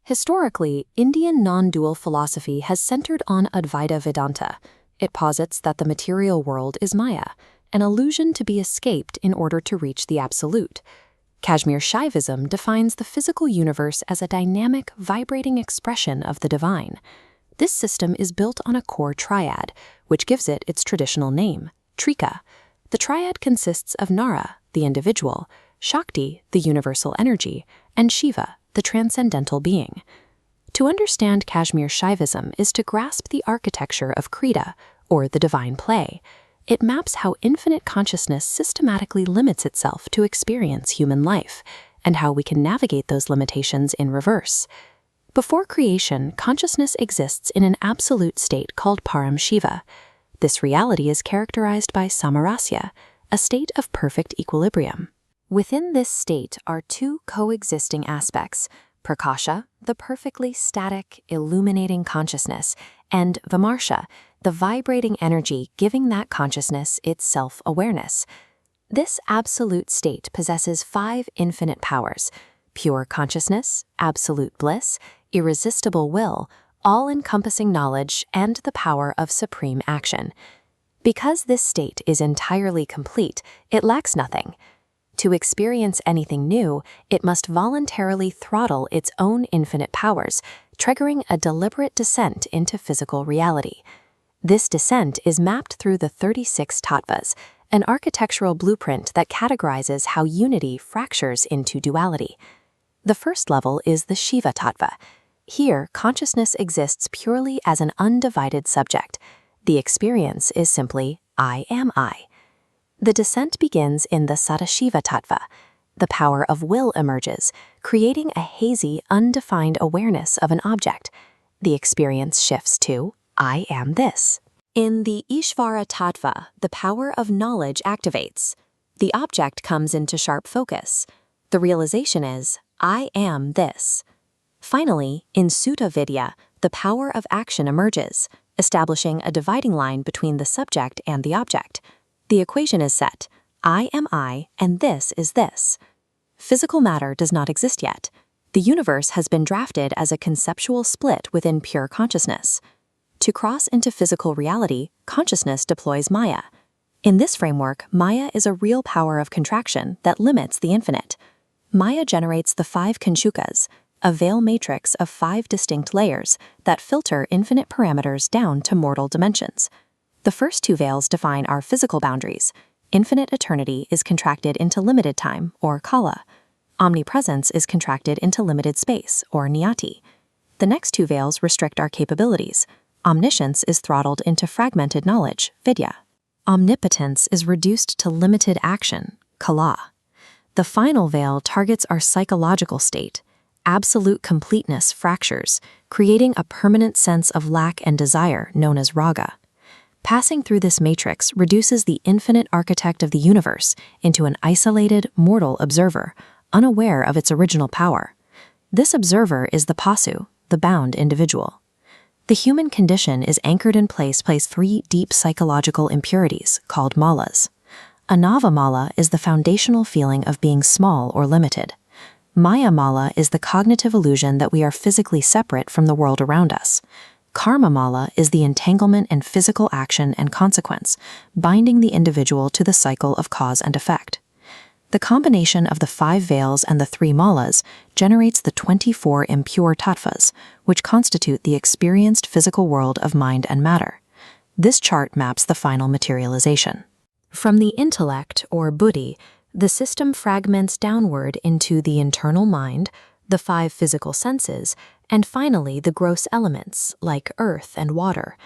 Historically, Indian non-dual philosophy has centered on Advaita Vedanta. It posits that the material world is Maya, an illusion to be escaped in order to reach the absolute. Kashmir Shaivism defines the physical universe as a dynamic, vibrating expression of the divine. This system is built on a core triad, which gives it its traditional name, Trika. The triad consists of Nara, the individual, Shakti, the universal energy, and Shiva, the transcendental being. To understand Kashmir Shaivism is to grasp the architecture of Krita, or the divine play. It maps how infinite consciousness systematically limits itself to experience human life, and how we can navigate those limitations in reverse. Before creation, consciousness exists in an absolute state called Param Shiva. This reality is characterized by samarasya, a state of perfect equilibrium. Within this state are two coexisting aspects: Prakasha, the perfectly static, illuminating consciousness, and Vimarsha, the vibrating energy giving that consciousness its self-awareness. This absolute state possesses 5 infinite powers: pure consciousness, absolute bliss, irresistible will, all-encompassing knowledge, and the power of supreme action. Because this state is entirely complete, it lacks nothing. To experience anything new, it must voluntarily throttle its own infinite powers, triggering a deliberate descent into physical reality. This descent is mapped through the 36 tattvas, an architectural blueprint that categorizes how unity fractures into duality. The first level is the Shiva tattva. Here, consciousness exists purely as an undivided subject. The experience is simply I am I. The descent begins in the Sadashiva tattva. The power of will emerges, creating a hazy, undefined awareness of an object. The experience shifts to I am this. In the Ishvara tattva, the power of knowledge activates. The object comes into sharp focus. The realization is I am this. Finally, in Sutta Vidya, the power of action emerges, establishing a dividing line between the subject and the object. The equation is set: I am I, and this is this. Physical matter does not exist yet. The universe has been drafted as a conceptual split within pure consciousness. To cross into physical reality, consciousness deploys Maya. In this framework, Maya is a real power of contraction that limits the infinite. Maya generates the 5 Kanshukas, a veil matrix of 5 distinct layers that filter infinite parameters down to mortal dimensions. The first 2 veils define our physical boundaries. Infinite eternity is contracted into limited time, or kala. Omnipresence is contracted into limited space, or niyati. The next 2 veils restrict our capabilities. Omniscience is throttled into fragmented knowledge, vidya. Omnipotence is reduced to limited action, kala. The final veil targets our psychological state. Absolute completeness fractures, creating a permanent sense of lack and desire known as raga. Passing through this matrix reduces the infinite architect of the universe into an isolated, mortal observer, unaware of its original power. This observer is the pasu, the bound individual. The human condition is anchored in place by 3 deep psychological impurities called malas. A nava mala is the foundational feeling of being small or limited. Maya mala is the cognitive illusion that we are physically separate from the world around us. Karma mala is the entanglement in physical action and consequence, binding the individual to the cycle of cause and effect. The combination of the 5 veils and the 3 malas generates the 24 impure tattvas, which constitute the experienced physical world of mind and matter. This chart maps the final materialization. From the intellect, or buddhi, the system fragments downward into the internal mind, the 5 physical senses, and finally the gross elements, like earth and water.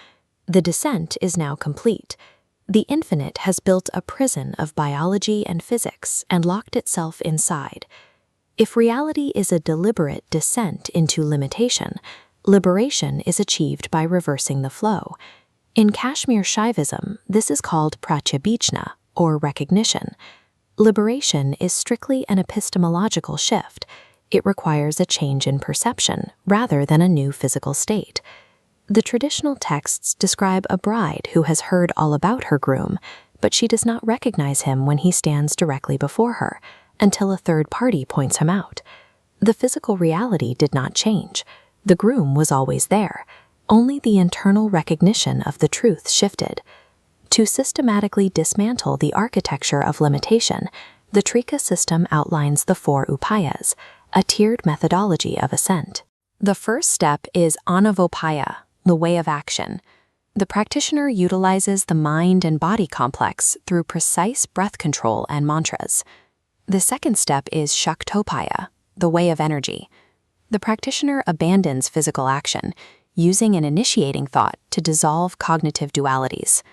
The descent is now complete. The infinite has built a prison of biology and physics and locked itself inside. If reality is a deliberate descent into limitation, liberation is achieved by reversing the flow. In Kashmir Shaivism, this is called Pratyabhijna, or recognition. Liberation is strictly an epistemological shift. It requires a change in perception rather than a new physical state. The traditional texts describe a bride who has heard all about her groom, but she does not recognize him when he stands directly before her, until a third party points him out. The physical reality did not change. The groom was always there. Only the internal recognition of the truth shifted. To systematically dismantle the architecture of limitation, the Trika system outlines the 4 upayas, a tiered methodology of ascent. The first step is anavopaya, the way of action. The practitioner utilizes the mind and body complex through precise breath control and mantras. The second step is shaktopaya, the way of energy. The practitioner abandons physical action, using an initiating thought to dissolve cognitive dualities.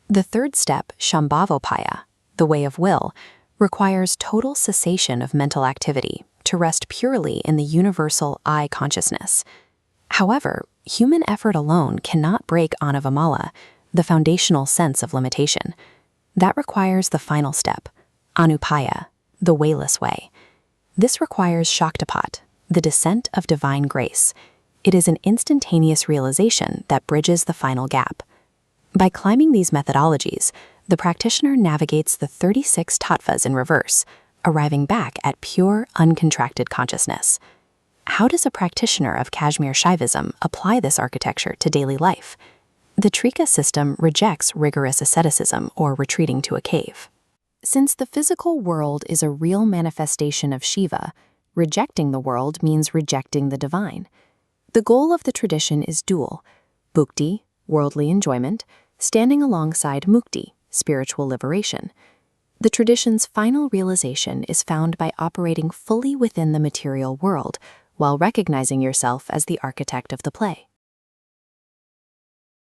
The third step, shambhavopaya, the way of will, requires total cessation of mental activity to rest purely in the universal I consciousness. However, human effort alone cannot break anavamala, the foundational sense of limitation. That requires the final step, anupaya, the wayless way. This requires shaktipat, the descent of divine grace. It is an instantaneous realization that bridges the final gap. By climbing these methodologies, the practitioner navigates the 36 tattvas in reverse, arriving back at pure, uncontracted consciousness. How does a practitioner of Kashmir Shaivism apply this architecture to daily life? The Trika system rejects rigorous asceticism or retreating to a cave. Since the physical world is a real manifestation of Shiva, rejecting the world means rejecting the divine. The goal of the tradition is dual: Bhukti, worldly enjoyment, standing alongside Mukti, spiritual liberation. The tradition's final realization is found by operating fully within the material world while recognizing yourself as the architect of the play.